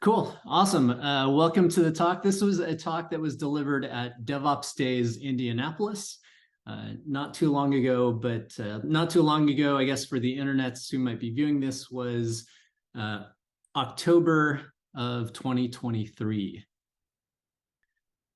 Cool. Awesome. Welcome to the talk. This was a talk that was delivered at DevOpsDays Indianapolis not too long ago, but not too long ago, I guess, for the internets who might be viewing this was October of 2023.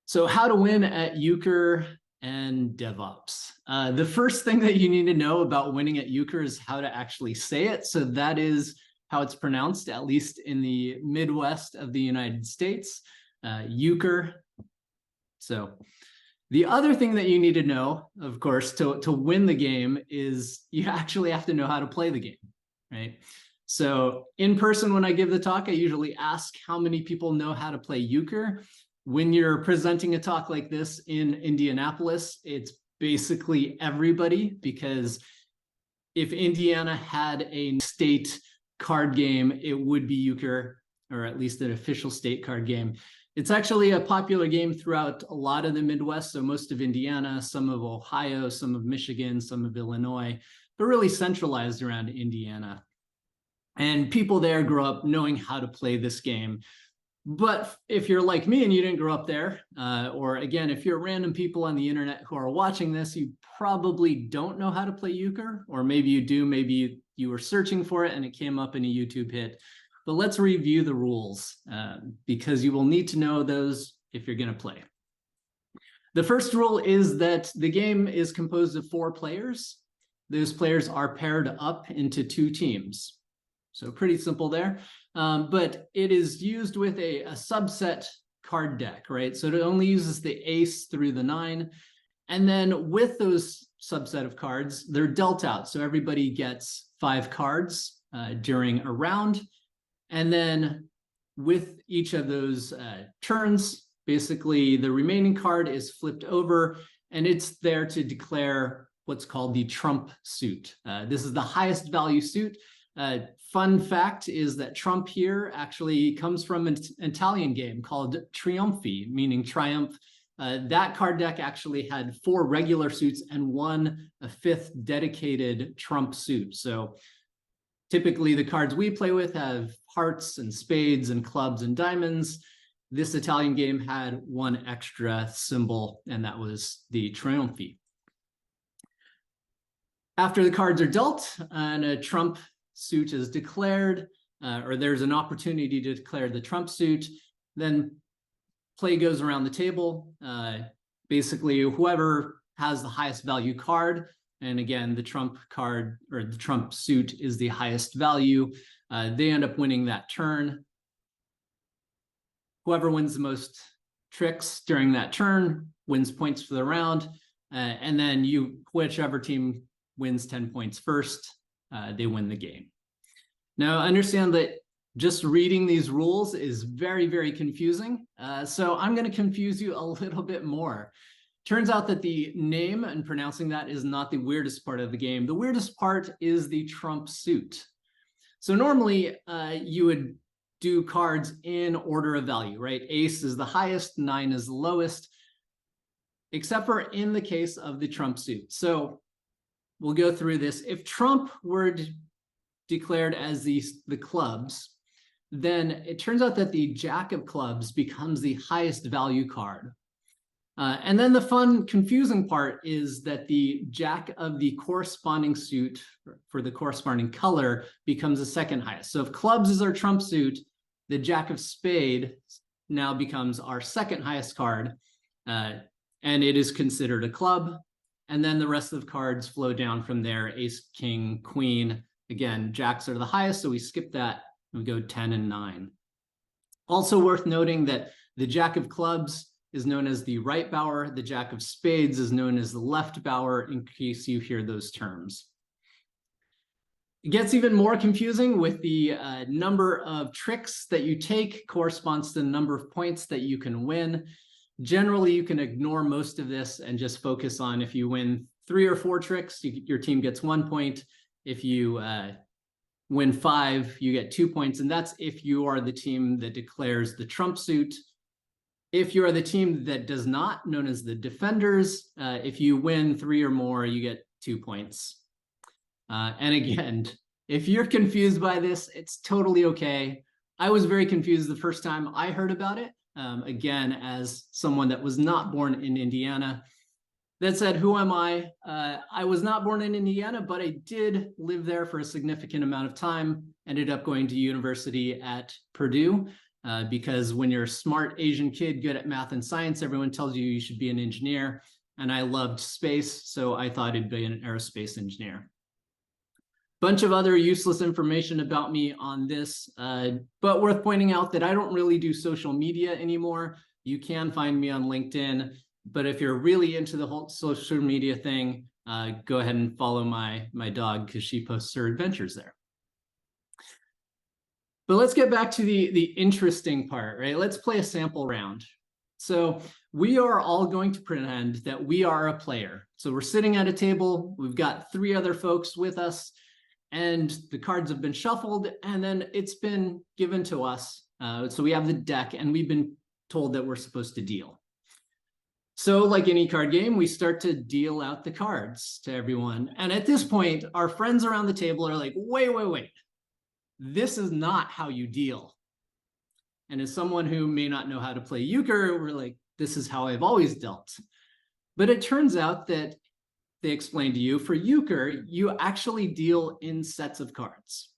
So how to win at Euchre and DevOps. The first thing that you need to know about winning at Euchre is how to actually say it. So that is how it's pronounced, at least in the Midwest of the United States, Euchre. So the other thing that you need to know, of course, to win the game is you actually have to know how to play the game, right? So in person, when I give the talk, I usually ask how many people know how to play Euchre. When you're presenting a talk like this in Indianapolis, it's basically everybody, because if Indiana had a state card game, it would be Euchre, or at least an official state card game. It's actually a popular game throughout a lot of the Midwest, so most of Indiana, some of Ohio, some of Michigan, some of Illinois, but really centralized around Indiana. And people there grow up knowing how to play this game. But if you're like me and you didn't grow up there, or again, if you're random people on the internet who are watching this, you probably don't know how to play Euchre, or maybe you do, maybe you were searching for it and it came up in a YouTube hit. But let's review the rules because you will need to know those if you're going to play. The first rule is that the game is composed of 4 players. Those players are paired up into 2 teams. So pretty simple there. But it is used with a subset card deck, right? So it only uses the ace through the 9. And then with those subset of cards, they're dealt out. So everybody gets 5 cards during a round. And then with each of those turns, basically the remaining card is flipped over and it's there to declare what's called the trump suit. This is the highest value suit. Fun fact is that trump here actually comes from an Italian game called Trionfi, meaning triumph. That card deck actually had 4 regular suits and a 5th dedicated trump suit. So typically the cards we play with have hearts and spades and clubs and diamonds. This Italian game had 1 extra symbol, and that was the Trionfi. After the cards are dealt and a trump suit is declared, or there's an opportunity to declare the trump suit, then play goes around the table. Basically, whoever has the highest value card, and again, the trump card or the trump suit is the highest value, they end up winning that turn. Whoever wins the most tricks during that turn wins points for the round, and then whichever team wins 10 points first, they win the game. Now, understand that just reading these rules is very, very confusing. So I'm going to confuse you a little bit more. Turns out that the name and pronouncing that is not the weirdest part of the game. The weirdest part is the trump suit. So normally you would do cards in order of value, right? Ace is the highest, 9 is the lowest, except for in the case of the trump suit. So we'll go through this. If trump were declared as the clubs, then it turns out that the jack of clubs becomes the highest value card. And then the fun, confusing part is that the jack of the corresponding suit for the corresponding color becomes the second highest. So if clubs is our trump suit, the jack of spade now becomes our second highest card, and it is considered a club. And then the rest of the cards flow down from there. Ace, king, queen. Again, jacks are the highest, so we skip that and we go 10 and 9. Also worth noting that the jack of clubs is known as the right bower. The jack of spades is known as the left bower, in case you hear those terms. It gets even more confusing with the number of tricks that you take corresponds to the number of points that you can win. Generally, you can ignore most of this and just focus on if you win 3 or 4 tricks, your team gets 1 point. If you win 5, you get 2 points. And that's if you are the team that declares the trump suit. If you are the team that does not, known as the defenders, if you win 3 or more, you get 2 points. And again, if you're confused by this, it's totally okay. I was very confused the first time I heard about it. Again, as someone that was not born in Indiana. That said, who am I? I was not born in Indiana, but I did live there for a significant amount of time. Ended up going to university at Purdue because when you're a smart Asian kid, good at math and science, everyone tells you you should be an engineer. And I loved space, so I thought I'd be an aerospace engineer. Bunch of other useless information about me on this, but worth pointing out that I don't really do social media anymore. You can find me on LinkedIn. But if you're really into the whole social media thing, go ahead and follow my dog because she posts her adventures there. But let's get back to the interesting part, right? Let's play a sample round. So we are all going to pretend that we are a player. So we're sitting at a table. We've got 3 other folks with us, and the cards have been shuffled, and then it's been given to us. So we have the deck, and we've been told that we're supposed to deal. So like any card game, we start to deal out the cards to everyone. And at this point, our friends around the table are like, wait. This is not how you deal. And as someone who may not know how to play euchre, we're like, this is how I've always dealt. But it turns out that they explained to you, for euchre, you actually deal in sets of cards.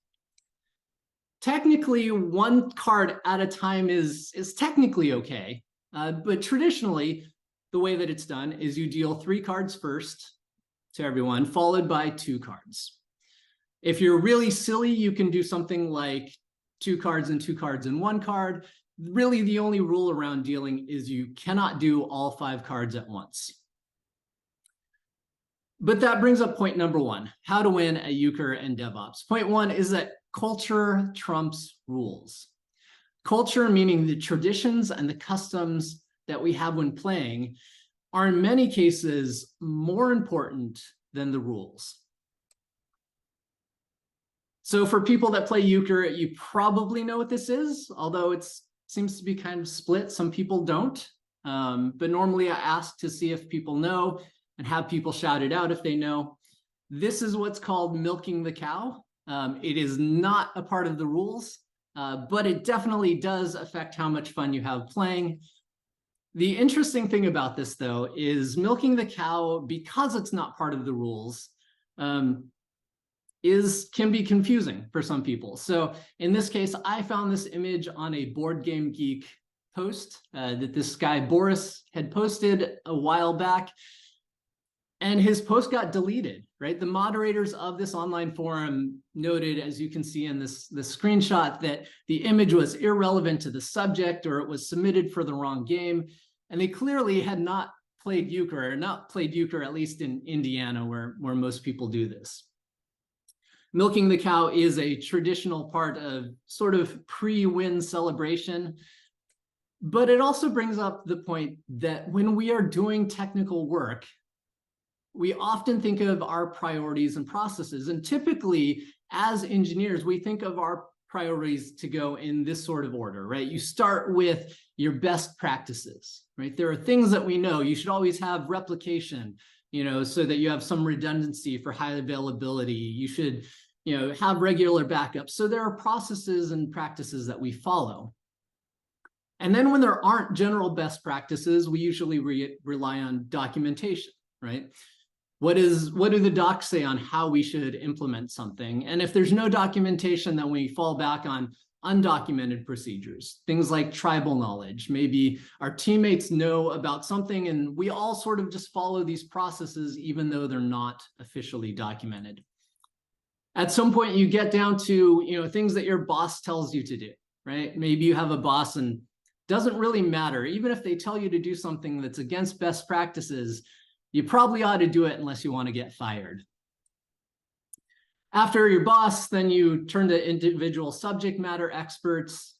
Technically, 1 card at a time is technically okay. But traditionally, the way that it's done is you deal 3 cards first to everyone, followed by 2 cards. If you're really silly, you can do something like 2 cards and 2 cards and 1 card. Really, the only rule around dealing is you cannot do all 5 cards at once. But that brings up point number 1, how to win at Euchre and DevOps. Point 1 is that culture trumps rules. Culture, meaning the traditions and the customs that we have when playing, are in many cases more important than the rules. So for people that play euchre, you probably know what this is, although it seems to be kind of split. Some people don't, but normally I ask to see if people know and have people shout it out if they know. This is what's called milking the cow. It is not a part of the rules, but it definitely does affect how much fun you have playing. The interesting thing about this, though, is milking the cow, because it's not part of the rules, can be confusing for some people. So in this case, I found this image on a Board Game Geek post that this guy Boris had posted a while back, and his post got deleted, right? The moderators of this online forum noted, as you can see in this screenshot, that the image was irrelevant to the subject, or it was submitted for the wrong game. And they clearly had not played euchre, or not played euchre, at least in Indiana, where most people do this. Milking the cow is a traditional part of sort of pre-win celebration, but it also brings up the point that when we are doing technical work, we often think of our priorities and processes. And typically, as engineers, we think of our priorities to go in this sort of order, right? You start with your best practices, right? There are things that we know. You should always have replication, so that you have some redundancy for high availability. You should, have regular backups. So there are processes and practices that we follow. And then when there aren't general best practices, we usually rely on documentation, right? What do the docs say on how we should implement something? And if there's no documentation, then we fall back on undocumented procedures, things like tribal knowledge. Maybe our teammates know about something and we all sort of just follow these processes, even though they're not officially documented. At some point, you get down to things that your boss tells you to do, right? Maybe you have a boss and doesn't really matter. Even if they tell you to do something that's against best practices, you probably ought to do it unless you want to get fired. After your boss, then you turn to individual subject matter experts.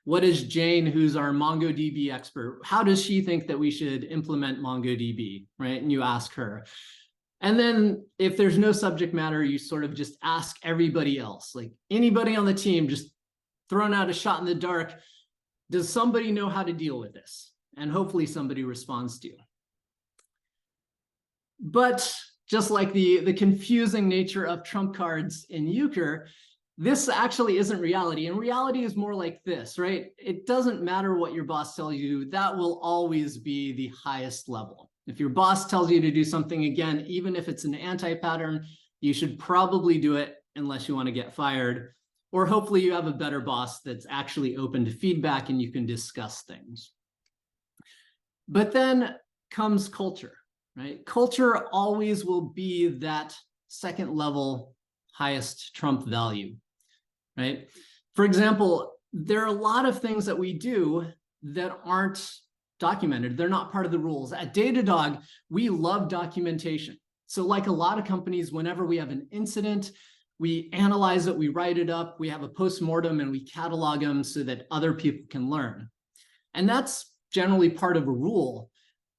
What is Jane, who's our MongoDB expert? How does she think that we should implement MongoDB, right? And you ask her. And then if there's no subject matter, you sort of just ask everybody else, like anybody on the team, just thrown out a shot in the dark. Does somebody know how to deal with this? And hopefully somebody responds to you. But just like the confusing nature of trump cards in euchre, This actually isn't reality. And reality is more like this, right? It doesn't matter what your boss tells you, that will always be the highest level. If your boss tells you to do something, again, even if it's an anti-pattern, you should probably do it unless you want to get fired. Or hopefully you have a better boss that's actually open to feedback and you can discuss things. But then comes culture, right? Culture always will be that second level highest trump value, right? For example, there are a lot of things that we do that aren't documented. They're not part of the rules. At Datadog, we love documentation. So like a lot of companies, whenever we have an incident, we analyze it, we write it up, we have a postmortem, and we catalog them so that other people can learn. And that's generally part of a rule.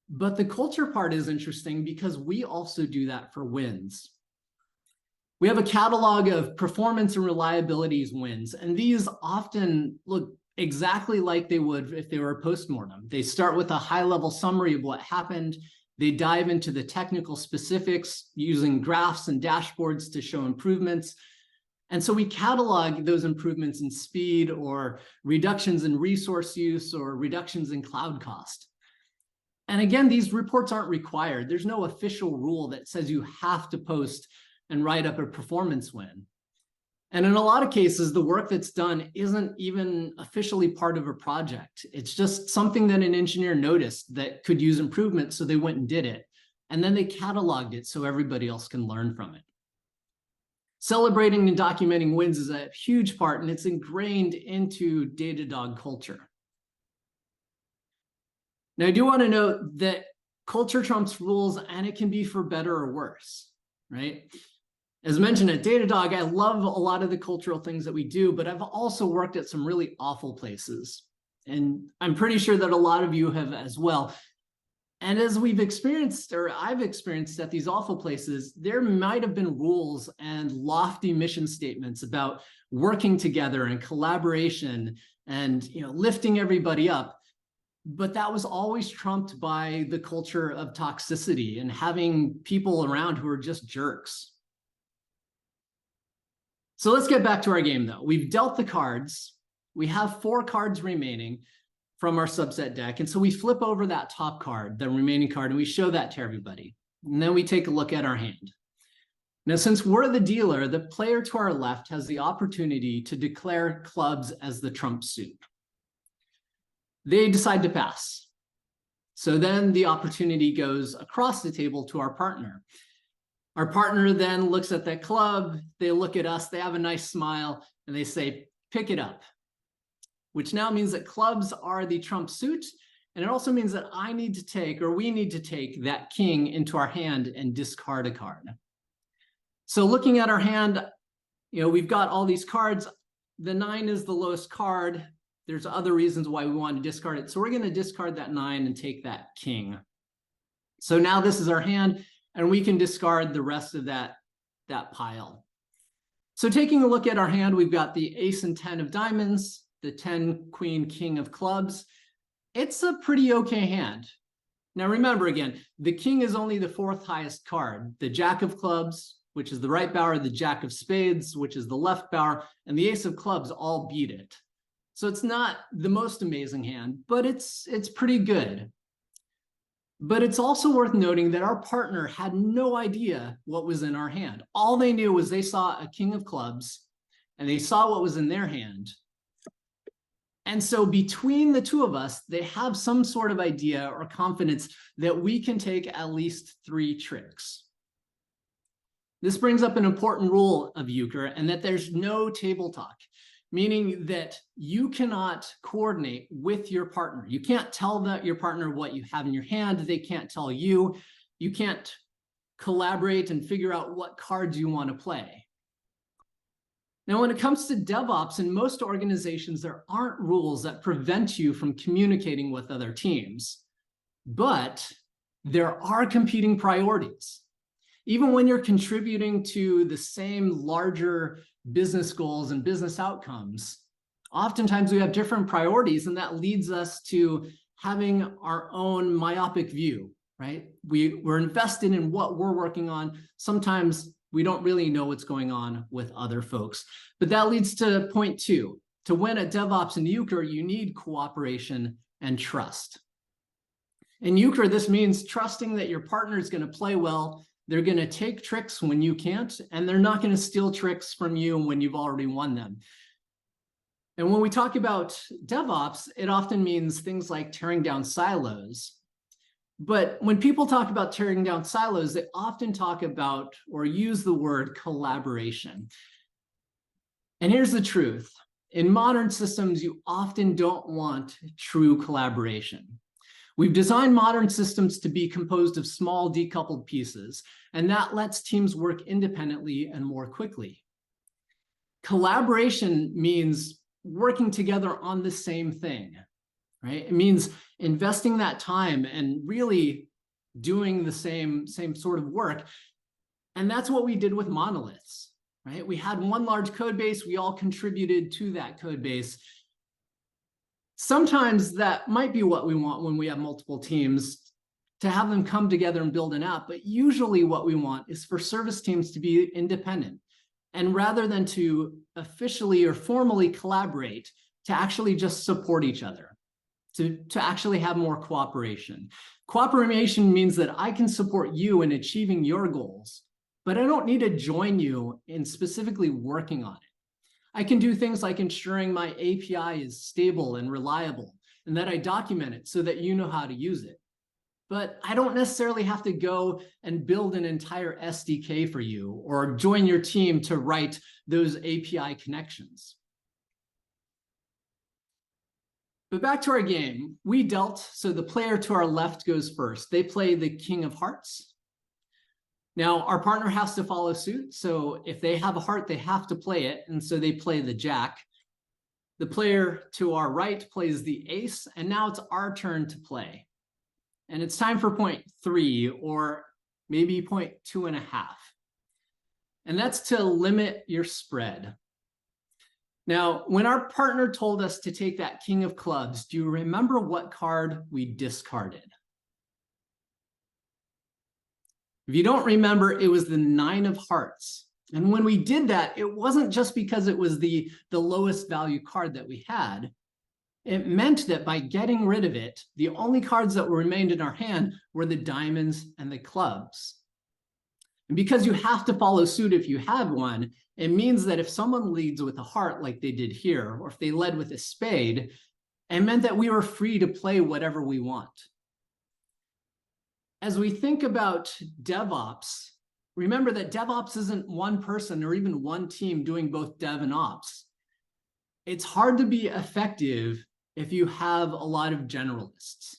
But the culture part is interesting because we also do that for wins. We have a catalog of performance and reliabilities wins, and these often look exactly like they would if they were a postmortem. They start with a high-level summary of what happened. They dive into the technical specifics using graphs and dashboards to show improvements. And so we catalog those improvements in speed or reductions in resource use or reductions in cloud cost. And again, these reports aren't required. There's no official rule that says you have to post and write up a performance win. And in a lot of cases, the work that's done isn't even officially part of a project. It's just something that an engineer noticed that could use improvement, so they went and did it. And then they cataloged it so everybody else can learn from it. Celebrating and documenting wins is a huge part, and it's ingrained into Datadog culture. Now, I do want to note that culture trumps rules, and it can be for better or worse, right? As mentioned at Datadog, I love a lot of the cultural things that we do, but I've also worked at some really awful places. And I'm pretty sure that a lot of you have as well. And as we've experienced, or I've experienced at these awful places, there might have been rules and lofty mission statements about working together and collaboration and, lifting everybody up. But that was always trumped by the culture of toxicity and having people around who are just jerks. So let's get back to our game, though. We've dealt the cards. We have 4 cards remaining from our subset deck. And so we flip over that top card, the remaining card, and we show that to everybody. And then we take a look at our hand. Now, since we're the dealer, the player to our left has the opportunity to declare clubs as the trump suit. They decide to pass. So then the opportunity goes across the table to our partner. Our partner then looks at that club, they look at us, they have a nice smile, and they say, pick it up, which now means that clubs are the trump suit. And it also means that we need to take that king into our hand and discard a card. So looking at our hand, we've got all these cards. The 9 is the lowest card. There's other reasons why we want to discard it. So we're going to discard that 9 and take that king. So now this is our hand, and we can discard the rest of that pile. So taking a look at our hand, we've got the ace and 10 of diamonds, the 10, queen, king of clubs. It's a pretty okay hand. Now remember, again, the king is only the 4th highest card. The jack of clubs, which is the right bower, the jack of spades, which is the left bower, and the ace of clubs all beat it. So it's not the most amazing hand, but it's pretty good. But it's also worth noting that our partner had no idea what was in our hand. All they knew was they saw a king of clubs and they saw what was in their hand. And so between the two of us, they have some sort of idea or confidence that we can take at least 3 tricks. This brings up an important rule of Euchre, and that there's no table talk, meaning that you cannot coordinate with your partner. You can't tell your partner what you have in your hand. They can't tell you. You can't collaborate and figure out what cards you want to play. Now, when it comes to DevOps, in most organizations, there aren't rules that prevent you from communicating with other teams, but there are competing priorities. Even when you're contributing to the same larger business goals and business outcomes, oftentimes we have different priorities, and that leads us to having our own myopic view, right? We're invested in what we're working on. Sometimes we don't really know what's going on with other folks. But that leads to point 2. To win at DevOps and Euchre, you need cooperation and trust. In Euchre, this means trusting that your partner is going to play well. They're going to take tricks when you can't, and they're not going to steal tricks from you when you've already won them. And when we talk about DevOps, it often means things like tearing down silos. But when people talk about tearing down silos, they often talk about or use the word collaboration. And here's the truth. In modern systems, you often don't want true collaboration. We've designed modern systems to be composed of small decoupled pieces, and that lets teams work independently and more quickly. Collaboration means working together on the same thing, right? It means investing that time and really doing the same sort of work. And that's what we did with monoliths, right? We had one large code base, we all contributed to that code base. Sometimes that might be what we want when we have multiple teams, to have them come together and build an app, but usually what we want is for service teams to be independent. And rather than to officially or formally collaborate, to actually just support each other, to actually have more cooperation. Cooperation means that I can support you in achieving your goals, but I don't need to join you in specifically working on it. I can do things like ensuring my API is stable and reliable, and that I document it so that you know how to use it. But I don't necessarily have to go and build an entire SDK for you or join your team to write those API connections. But back to our game, we dealt, so the player to our left goes first. They play the King of Hearts. Now, our partner has to follow suit. So if they have a heart, they have to play it. And so they play the Jack. The player to our right plays the Ace. And now it's our turn to play. And it's time for point 3 or maybe point 2.5. And that's to limit your spread. Now, when our partner told us to take that King of Clubs, do you remember what card we discarded? If you don't remember, it was the 9 of Hearts. And when we did that, it wasn't just because it was the lowest value card that we had. It meant that by getting rid of it, the only cards that remained in our hand were the diamonds and the clubs. And because you have to follow suit if you have one, it means that if someone leads with a heart like they did here, or if they led with a spade, it meant that we were free to play whatever we want. As we think about DevOps, remember that DevOps isn't one person or even one team doing both dev and ops. It's hard to be effective if you have a lot of generalists.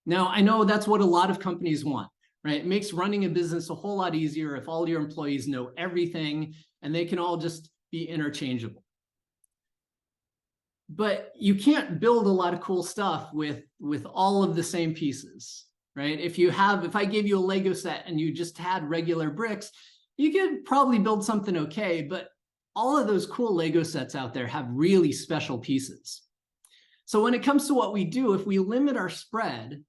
Now, I know that's what a lot of companies want, right? It makes running a business a whole lot easier if all your employees know everything and they can all just be interchangeable. But you can't build a lot of cool stuff with all of the same pieces, right? If I gave you a Lego set and you just had regular bricks, you could probably build something okay, but all of those cool Lego sets out there have really special pieces. So when it comes to what we do, if we limit our spread,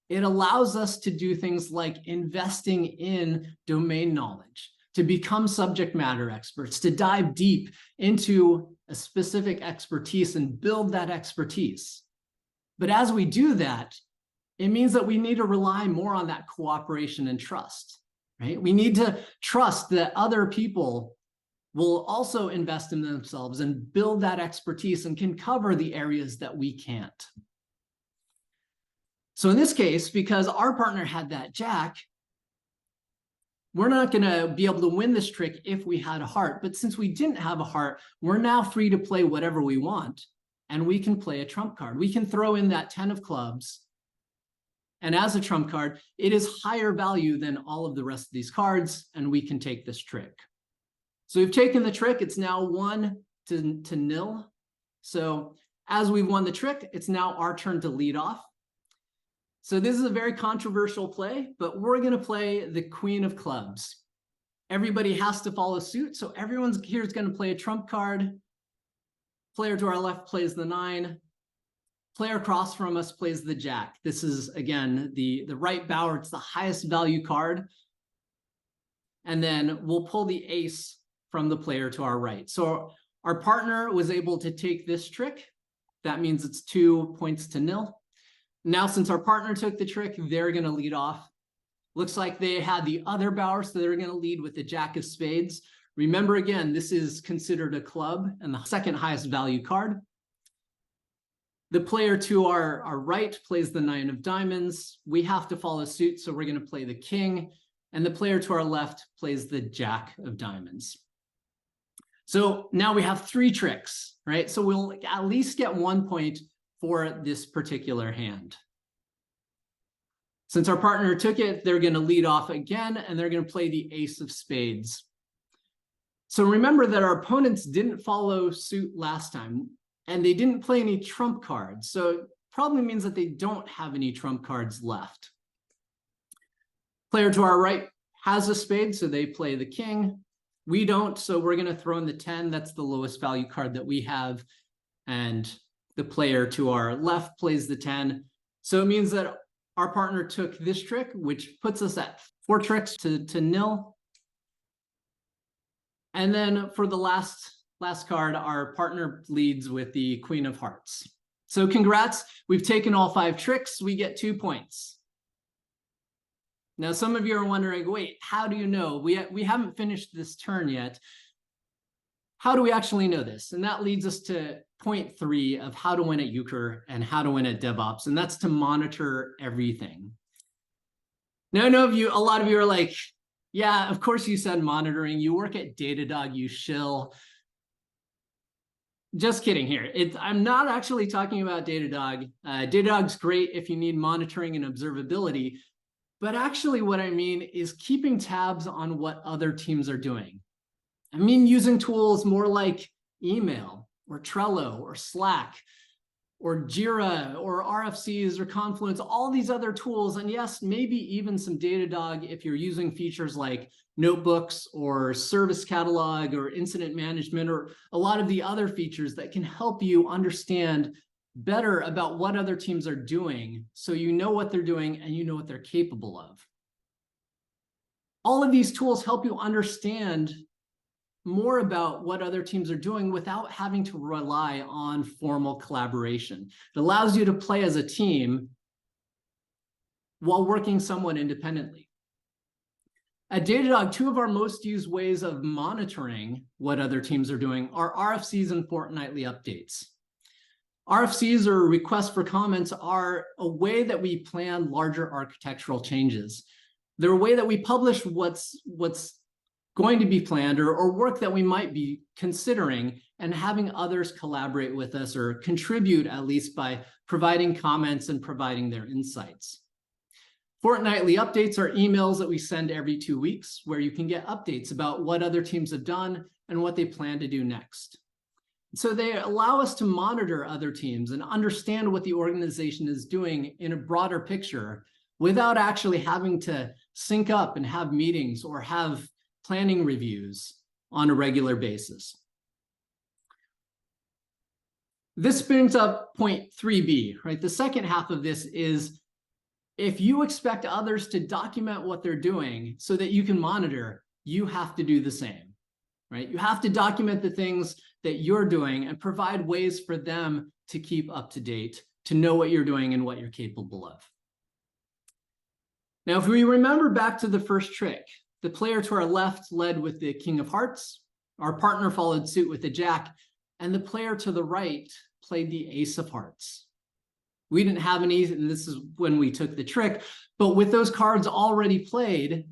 it allows us to do things like investing in domain knowledge, to become subject matter experts, to dive deep into a specific expertise and build that expertise. But as we do that, it means that we need to rely more on that cooperation and trust, right? We need to trust that other people will also invest in themselves and build that expertise and can cover the areas that we can't. So in this case, because our partner had that Jack, we're not going to be able to win this trick if we had a heart. But since we didn't have a heart, we're now free to play whatever we want. And we can play a trump card. We can throw in that 10 of clubs. And as a trump card, it is higher value than all of the rest of these cards. And we can take this trick. So we've taken the trick. It's now 1-0. So as we've won the trick, it's now our turn to lead off. So this is a very controversial play, but we're going to play the Queen of Clubs. Everybody has to follow suit. So everyone's here is going to play a trump card. Player to our left plays the 9. Player across from us plays the Jack. This is, again, the right bower. It's the highest value card. and then we'll pull the ace from the player to our right. So our partner was able to take this trick. That means it's 2 points to 0. Now, since our partner took the trick, they're going to lead off. Looks like they had the other bower, so they're going to lead with the jack of spades. Remember, again, this is considered a club and the second highest value card. The player to our right plays the 9 of diamonds. We have to follow suit, so we're going to play the king. And the player to our left plays the jack of diamonds. So now we have 3 tricks, right? So we'll at least get 1 point for this particular hand. Since our partner took it, they're going to lead off again, and they're going to play the ace of spades. So remember that our opponents didn't follow suit last time, and they didn't play any trump cards. So it probably means that they don't have any trump cards left. Player to our right has a spade, so they play the king. We don't, so we're going to throw in the 10. That's the lowest value card that we have. And the player to our left plays the 10. So it means that our partner took this trick, which puts us at 4 tricks to 0. And then for the last card, our partner leads with the Queen of Hearts. So congrats, we've taken all 5 tricks. We get 2 points. Now, some of you are wondering, wait, how do you know? We haven't finished this turn yet. How do we actually know this? And that leads us to point 3 of how to win at Euchre and how to win at DevOps, and that's to monitor everything. Now, I know a lot of you are like, yeah, of course you said monitoring. You work at Datadog, you shill. Just kidding here. I'm not actually talking about Datadog. Datadog's great if you need monitoring and observability, but actually what I mean is keeping tabs on what other teams are doing. I mean using tools more like email or Trello or Slack or Jira or RFCs or Confluence, all these other tools. And yes, maybe even some Datadog if you're using features like notebooks or service catalog or incident management or a lot of the other features that can help you understand better about what other teams are doing, so you know what they're doing and you know what they're capable of. All of these tools help you understand more about what other teams are doing without having to rely on formal collaboration. It allows you to play as a team while working somewhat independently. At Datadog, 2 of our most used ways of monitoring what other teams are doing are RFCs and fortnightly updates. RFCs, or requests for comments, are a way that we plan larger architectural changes. They're a way that we publish what's going to be planned or work that we might be considering, and having others collaborate with us or contribute, at least by providing comments and providing their insights. Fortnightly updates are emails that we send every 2 weeks, where you can get updates about what other teams have done and what they plan to do next. So they allow us to monitor other teams and understand what the organization is doing in a broader picture without actually having to sync up and have meetings or have planning reviews on a regular basis. This brings up point 3B, right? The second half of this is, if you expect others to document what they're doing so that you can monitor, you have to do the same, right? You have to document the things that you're doing and provide ways for them to keep up to date, to know what you're doing and what you're capable of. Now, if we remember back to the first trick, the player to our left led with the King of Hearts, our partner followed suit with the Jack, and the player to the right played the Ace of Hearts. We didn't have any, and this is when we took the trick, but with those cards already played,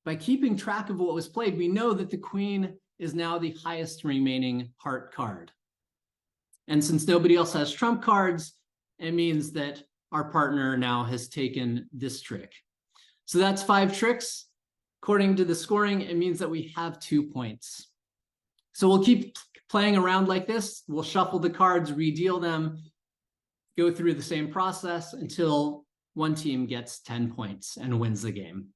by keeping track of what was played, we know that the Queen is now the highest remaining heart card. And since nobody else has trump cards, it means that our partner now has taken this trick. So that's 5 tricks. According to the scoring, it means that we have 2 points. So we'll keep playing around like this. We'll shuffle the cards, redeal them, go through the same process until one team gets 10 points and wins the game.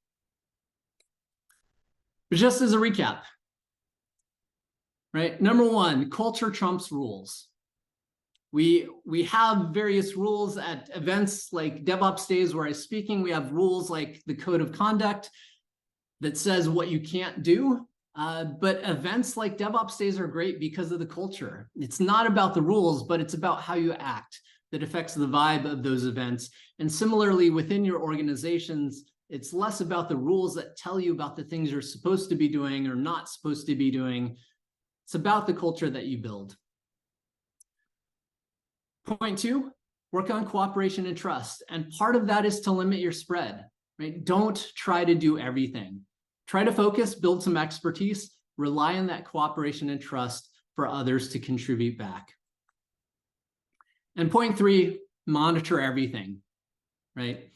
But just as a recap, right? Number 1, culture trumps rules. We have various rules at events like DevOps Days where I'm speaking. We have rules like the code of conduct. that says what you can't do. But events like DevOps Days are great because of the culture. It's not about the rules, but it's about how you act that affects the vibe of those events. And similarly, within your organizations, it's less about the rules that tell you about the things you're supposed to be doing or not supposed to be doing. It's about the culture that you build. Point 2, work on cooperation and trust. And part of that is to limit your spread, right? Don't try to do everything. Try to focus, build some expertise, rely on that cooperation and trust for others to contribute back. And point 3, monitor everything, right?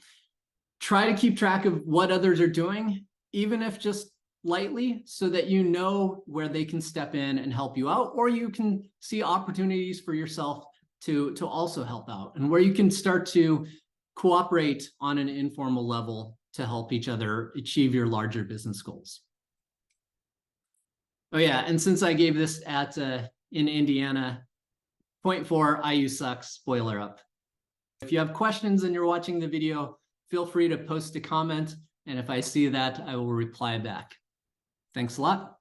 Try to keep track of what others are doing, even if just lightly, so that you know where they can step in and help you out, or you can see opportunities for yourself to also help out, and where you can start to cooperate on an informal level to help each other achieve your larger business goals. Oh yeah, and since I gave this at in Indiana, point 4, IU sucks, spoiler up. If you have questions and you're watching the video, feel free to post a comment, and if I see that, I will reply back. Thanks a lot.